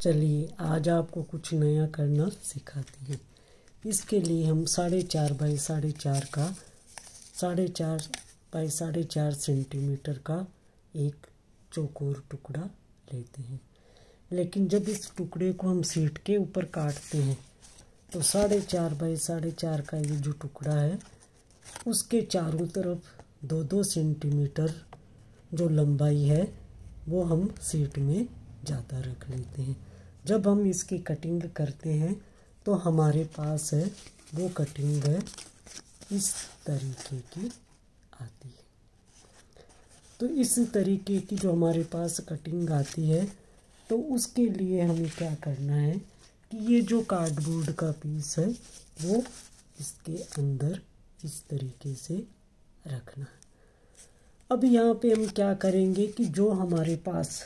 चलिए आज आपको कुछ नया करना सिखाते हैं। इसके लिए हम 4.5 बाई 4.5 का 4.5 बाई 4.5 सेंटीमीटर का एक चौकोर टुकड़ा लेते हैं। लेकिन जब इस टुकड़े को हम शीट के ऊपर काटते हैं तो 4.5 बाई 4.5 का ये जो टुकड़ा है उसके चारों तरफ 2-2 सेंटीमीटर जो लंबाई है वो हम शीट में ज़्यादा रख लेते हैं। जब हम इसकी कटिंग करते हैं तो हमारे पास है वो कटिंग है इस तरीके की आती है। तो इस तरीके की जो हमारे पास कटिंग आती है तो उसके लिए हमें क्या करना है कि ये जो कार्डबोर्ड का पीस है वो इसके अंदर इस तरीके से रखना है। अब यहाँ पे हम क्या करेंगे कि जो हमारे पास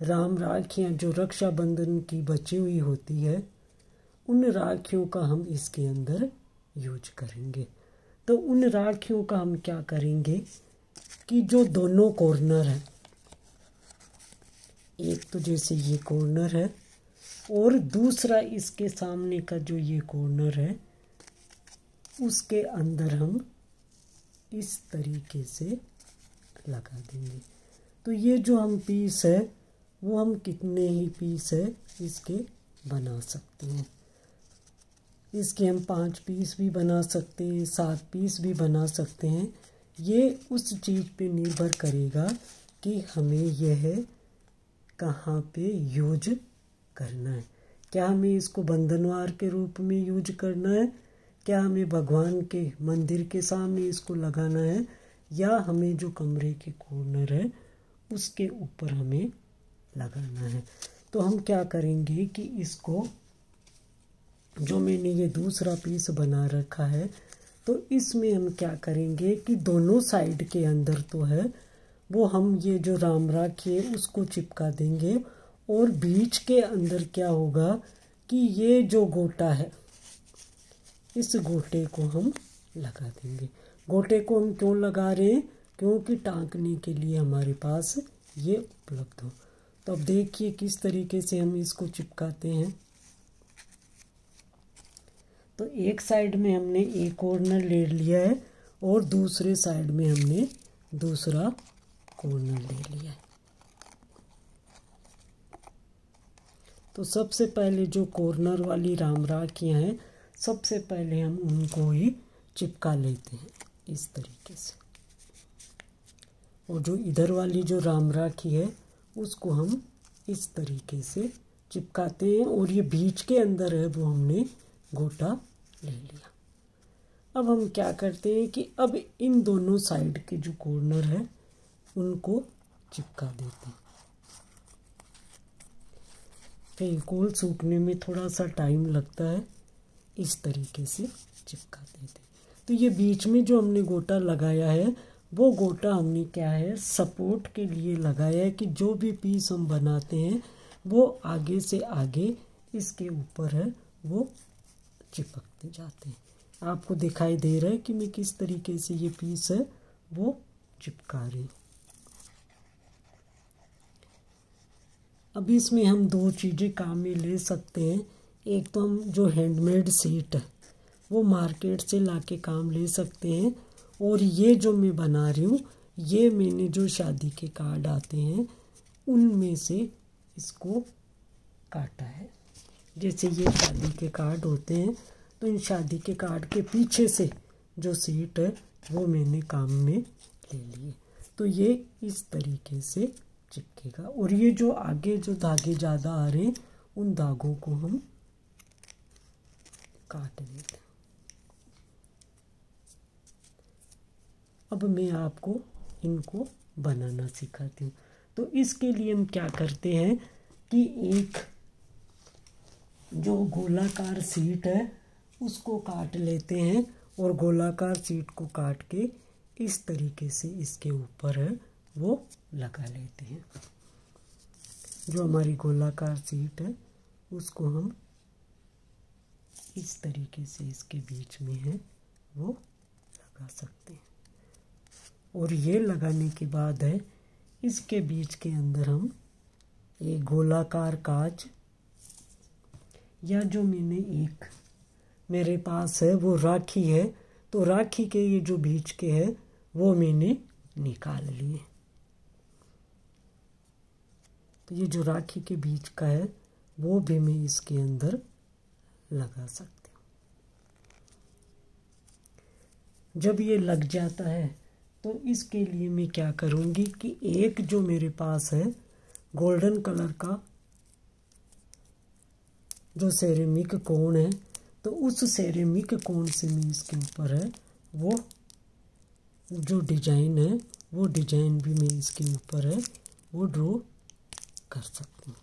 राम राखियाँ जो रक्षाबंधन की बची हुई होती है उन राखियों का हम इसके अंदर यूज करेंगे। तो उन राखियों का हम क्या करेंगे कि जो दोनों कॉर्नर है, एक तो जैसे ये कॉर्नर है और दूसरा इसके सामने का जो ये कॉर्नर है उसके अंदर हम इस तरीके से लगा देंगे। तो ये जो हम पीस है वो हम कितने ही पीस है इसके बना सकते हैं। इसके हम 5 पीस भी बना सकते हैं, 7 पीस भी बना सकते हैं। ये उस चीज़ पे निर्भर करेगा कि हमें यह कहाँ पे यूज करना है। क्या हमें इसको बंधनवार के रूप में यूज करना है, क्या हमें भगवान के मंदिर के सामने इसको लगाना है, या हमें जो कमरे के कॉर्नर है उसके ऊपर हमें लगाना है। तो हम क्या करेंगे कि इसको जो मैंने ये दूसरा पीस बना रखा है तो इसमें हम क्या करेंगे कि दोनों साइड के अंदर तो है वो हम ये जो राम राखी है उसको चिपका देंगे और बीच के अंदर क्या होगा कि ये जो गोटा है इस गोटे को हम लगा देंगे। गोटे को हम क्यों लगा रहे हैं, क्योंकि टाँकने के लिए हमारे पास ये उपलब्ध हो। तो अब देखिए किस तरीके से हम इसको चिपकाते हैं। तो एक साइड में हमने एक कॉर्नर ले लिया है और दूसरे साइड में हमने दूसरा कॉर्नर ले लिया है। तो सबसे पहले जो कॉर्नर वाली राम राखियाँ हैं सबसे पहले हम उनको ही चिपका लेते हैं इस तरीके से, और जो इधर वाली जो राम राखी है उसको हम इस तरीके से चिपकाते हैं और ये बीच के अंदर है वो हमने गोटा ले लिया। अब हम क्या करते हैं कि अब इन दोनों साइड के जो कॉर्नर है उनको चिपका देते हैं। फेविकोल सूखने में थोड़ा सा टाइम लगता है, इस तरीके से चिपका देते हैं। तो ये बीच में जो हमने गोटा लगाया है वो गोटा हमने क्या है सपोर्ट के लिए लगाया है कि जो भी पीस हम बनाते हैं वो आगे से आगे इसके ऊपर है वो चिपकते जाते हैं। आपको दिखाई दे रहा है कि मैं किस तरीके से ये पीस है वो चिपका रही हूँ। अब इसमें हम 2 चीज़ें काम में ले सकते हैं। एक तो हम जो हैंडमेड शीट है वो मार्केट से लाके काम ले सकते हैं, और ये जो मैं बना रही हूँ ये मैंने जो शादी के कार्ड आते हैं उनमें से इसको काटा है। जैसे ये शादी के कार्ड होते हैं तो इन शादी के कार्ड के पीछे से जो सीट है वो मैंने काम में ले लिए। तो ये इस तरीके से चिपकेगा, और ये जो आगे जो धागे ज़्यादा आ रहे हैं उन धागों को हम काट देते हैं। अब मैं आपको इनको बनाना सिखाती हूँ। तो इसके लिए हम क्या करते हैं कि एक जो गोलाकार शीट है उसको काट लेते हैं और गोलाकार शीट को काट के इस तरीके से इसके ऊपर है वो लगा लेते हैं। जो हमारी गोलाकार शीट है उसको हम इस तरीके से इसके बीच में है वो लगा सकते हैं, और ये लगाने के बाद है इसके बीच के अंदर हम एक गोलाकार कांच, या जो मैंने एक मेरे पास है वो राखी है, तो राखी के ये जो बीच के है वो मैंने निकाल लिए। तो ये जो राखी के बीच का है वो भी मैं इसके अंदर लगा सकती हूँ। जब ये लग जाता है तो इसके लिए मैं क्या करूँगी कि एक जो मेरे पास है गोल्डन कलर का जो सेरेमिक कोन है, तो उस सेरेमिक कोन से मैं इसके ऊपर है वो जो डिजाइन है वो डिजाइन भी मैं इसके ऊपर है वो ड्रॉ कर सकती हूँ।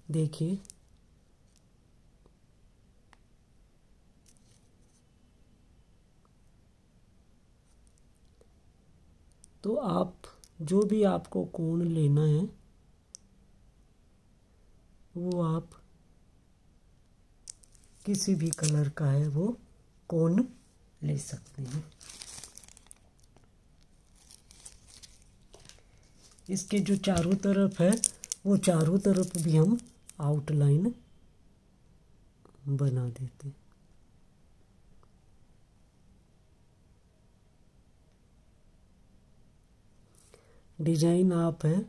देखिए तो आप जो भी आपको कोण लेना है वो आप किसी भी कलर का है वो कोण ले सकते हैं। इसके जो चारों तरफ है वो चारों तरफ भी हम आउटलाइन बना देते हैं। डिजाइन आप है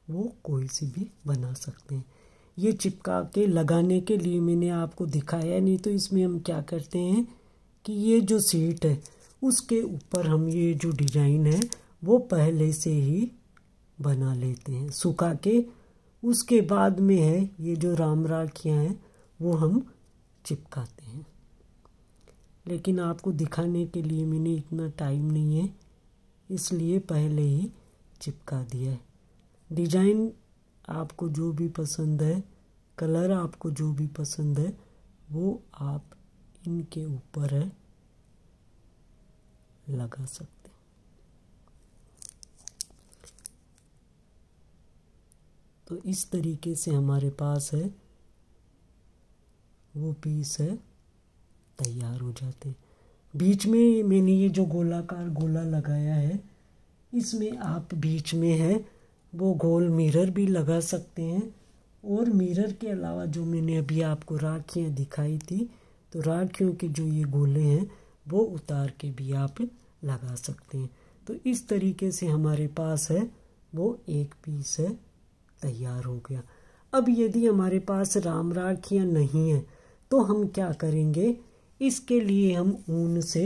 वो कोई सी भी बना सकते हैं। ये चिपका के लगाने के लिए मैंने आपको दिखाया नहीं, तो इसमें हम क्या करते हैं कि ये जो सीट है उसके ऊपर हम ये जो डिजाइन है वो पहले से ही बना लेते हैं सुखा के। उसके बाद में है ये जो राम राखियाँ हैं वो हम चिपकाते हैं। लेकिन आपको दिखाने के लिए मैंने इतना टाइम नहीं है, इसलिए पहले ही चिपका दिया है। डिजाइन आपको जो भी पसंद है, कलर आपको जो भी पसंद है वो आप इनके ऊपर है लगा सकते हैं। तो इस तरीके से हमारे पास है वो पीस है तैयार हो जाते हैं। बीच में मैंने ये जो गोलाकार गोला लगाया है इसमें आप बीच में है वो गोल मिरर भी लगा सकते हैं, और मिरर के अलावा जो मैंने अभी आपको राखियाँ दिखाई थी तो राखियों के जो ये गोले हैं वो उतार के भी आप लगा सकते हैं। तो इस तरीके से हमारे पास है वो एक पीस है तैयार हो गया। अब यदि हमारे पास राम राखियाँ नहीं हैं तो हम क्या करेंगे, इसके लिए हम ऊन से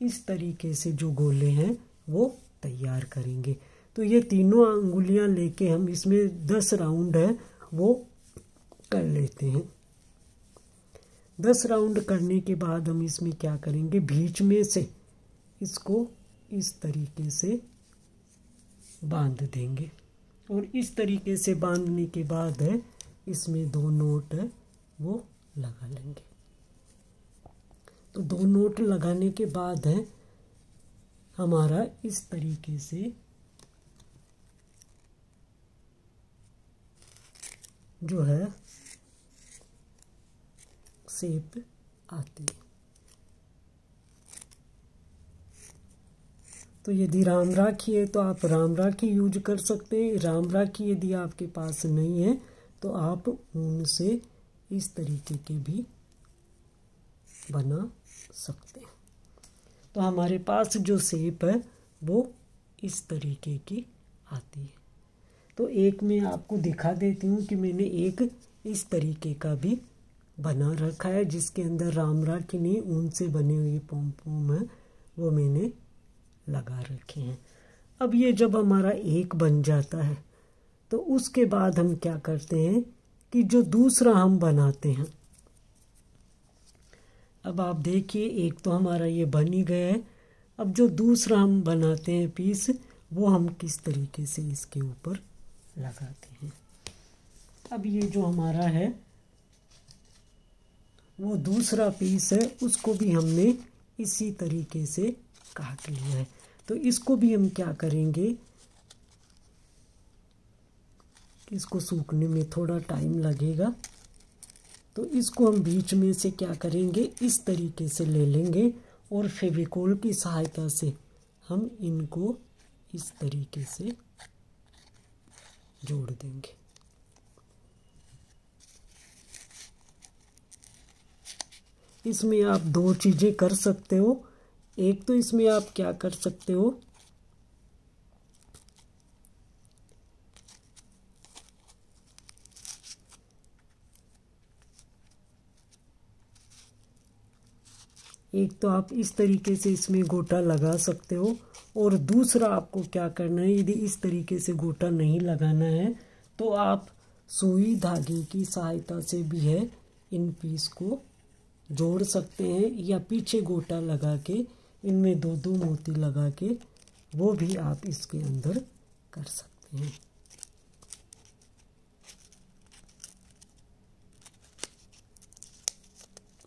इस तरीके से जो गोले हैं वो तैयार करेंगे। तो ये तीनों अंगुलियां लेके हम इसमें 10 राउंड है वो कर लेते हैं। 10 राउंड करने के बाद हम इसमें क्या करेंगे, बीच में से इसको इस तरीके से बांध देंगे, और इस तरीके से बांधने के बाद है इसमें 2 नोट है वो लगा लेंगे। तो 2 नोट लगाने के बाद है हमारा इस तरीके से जो है शेप आती है। तो यदि राम राखी है तो आप राम राखी यूज कर सकते हैं। राम राखी यदि आपके पास नहीं है तो आप ऊन से इस तरीके के भी बना सकते हैं। तो हमारे पास जो शेप है वो इस तरीके की आती है। तो एक मैं आपको दिखा देती हूँ कि मैंने एक इस तरीके का भी बना रखा है जिसके अंदर राम राखी नहीं ऊन से बने हुए पोम पोम है वो मैंने लगा रखे हैं। अब ये जब हमारा एक बन जाता है तो उसके बाद हम क्या करते हैं कि जो दूसरा हम बनाते हैं, अब आप देखिए एक तो हमारा ये बन ही गया है। अब जो दूसरा हम बनाते हैं पीस वो हम किस तरीके से इसके ऊपर लगाते हैं। अब ये जो हमारा है वो दूसरा पीस है उसको भी हमने इसी तरीके से काट लिया है। तो इसको भी हम क्या करेंगे, इसको सूखने में थोड़ा टाइम लगेगा, तो इसको हम बीच में से क्या करेंगे इस तरीके से ले लेंगे और फेविकोल की सहायता से हम इनको इस तरीके से जोड़ देंगे। इसमें आप दो चीज़ें कर सकते हो। एक तो इसमें आप क्या कर सकते हो, एक तो आप इस तरीके से इसमें गोटा लगा सकते हो, और दूसरा आपको क्या करना है, यदि इस तरीके से गोटा नहीं लगाना है तो आप सुई धागे की सहायता से भी है इन पीस को जोड़ सकते हैं, या पीछे गोटा लगा के इनमें दो दो मोती लगा के वो भी आप इसके अंदर कर सकते हैं।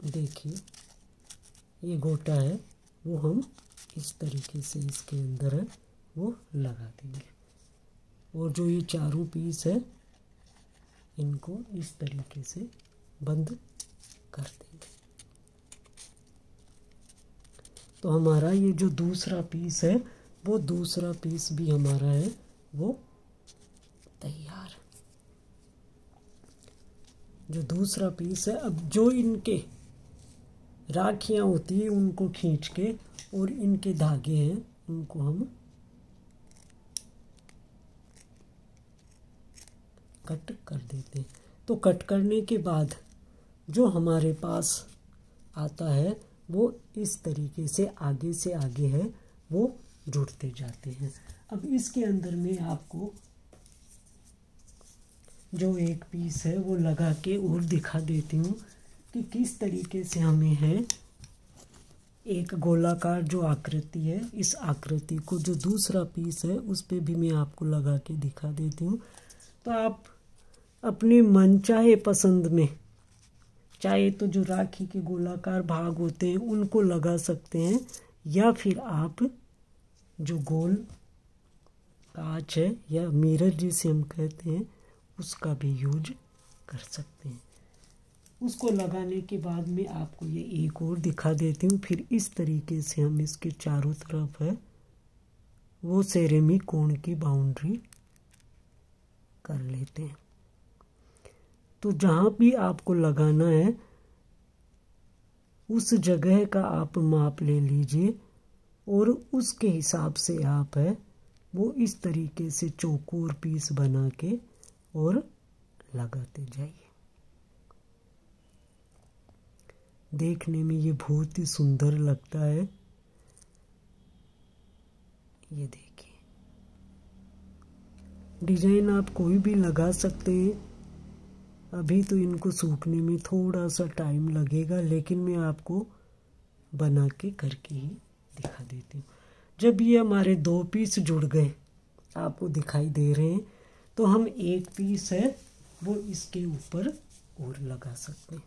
देखिए ये गोटा है वो हम इस तरीके से इसके अंदर है वो लगा देंगे, और जो ये चारों पीस है इनको इस तरीके से बंद कर देंगे। तो हमारा ये जो दूसरा पीस है वो दूसरा पीस भी हमारा है वो तैयार। जो दूसरा पीस है, अब जो इनके राखियाँ होती है उनको खींच के, और इनके धागे हैं उनको हम कट कर देते हैं। तो कट करने के बाद जो हमारे पास आता है वो इस तरीके से आगे है वो जुड़ते जाते हैं। अब इसके अंदर में आपको जो एक पीस है वो लगा के और दिखा देती हूँ कि किस तरीके से हमें है एक गोलाकार जो आकृति है, इस आकृति को जो दूसरा पीस है उस पे भी मैं आपको लगा के दिखा देती हूँ। तो आप अपने मनचाहे पसंद में चाहे तो जो राखी के गोलाकार भाग होते हैं उनको लगा सकते हैं, या फिर आप जो गोल कांच है या मिरर जिसे हम कहते हैं उसका भी यूज कर सकते हैं। उसको लगाने के बाद में आपको ये एक और दिखा देती हूँ। फिर इस तरीके से हम इसके चारों तरफ है वो सेरेमिक कोण की बाउंड्री कर लेते हैं। तो जहाँ भी आपको लगाना है उस जगह का आप माप ले लीजिए, और उसके हिसाब से आप है वो इस तरीके से चौकोर पीस बना के और लगाते जाइए। देखने में ये बहुत ही सुंदर लगता है। ये देखिए डिजाइन आप कोई भी लगा सकते हैं। अभी तो इनको सूखने में थोड़ा सा टाइम लगेगा, लेकिन मैं आपको बना के करके ही दिखा देती हूँ। जब ये हमारे दो पीस जुड़ गए आपको दिखाई दे रहे हैं, तो हम एक पीस है वो इसके ऊपर और लगा सकते हैं,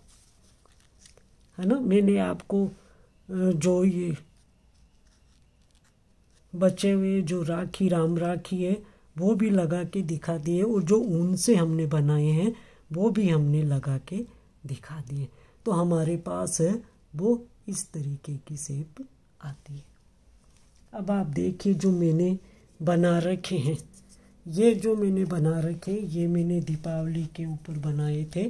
है ना। मैंने आपको जो ये बचे हुए जो राखी राम राखी है वो भी लगा के दिखा दिए, और जो ऊन से हमने बनाए हैं वो भी हमने लगा के दिखा दिए। तो हमारे पास है वो इस तरीके की शेप आती है। अब आप देखिए जो मैंने बना रखे हैं, ये जो मैंने बना रखे ये मैंने दीपावली के ऊपर बनाए थे।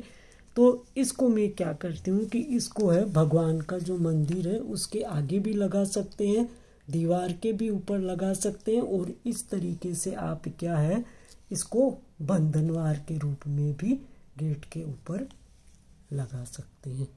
तो इसको मैं क्या करती हूँ कि इसको है भगवान का जो मंदिर है उसके आगे भी लगा सकते हैं, दीवार के भी ऊपर लगा सकते हैं, और इस तरीके से आप क्या है इसको बंधनवार के रूप में भी गेट के ऊपर लगा सकते हैं।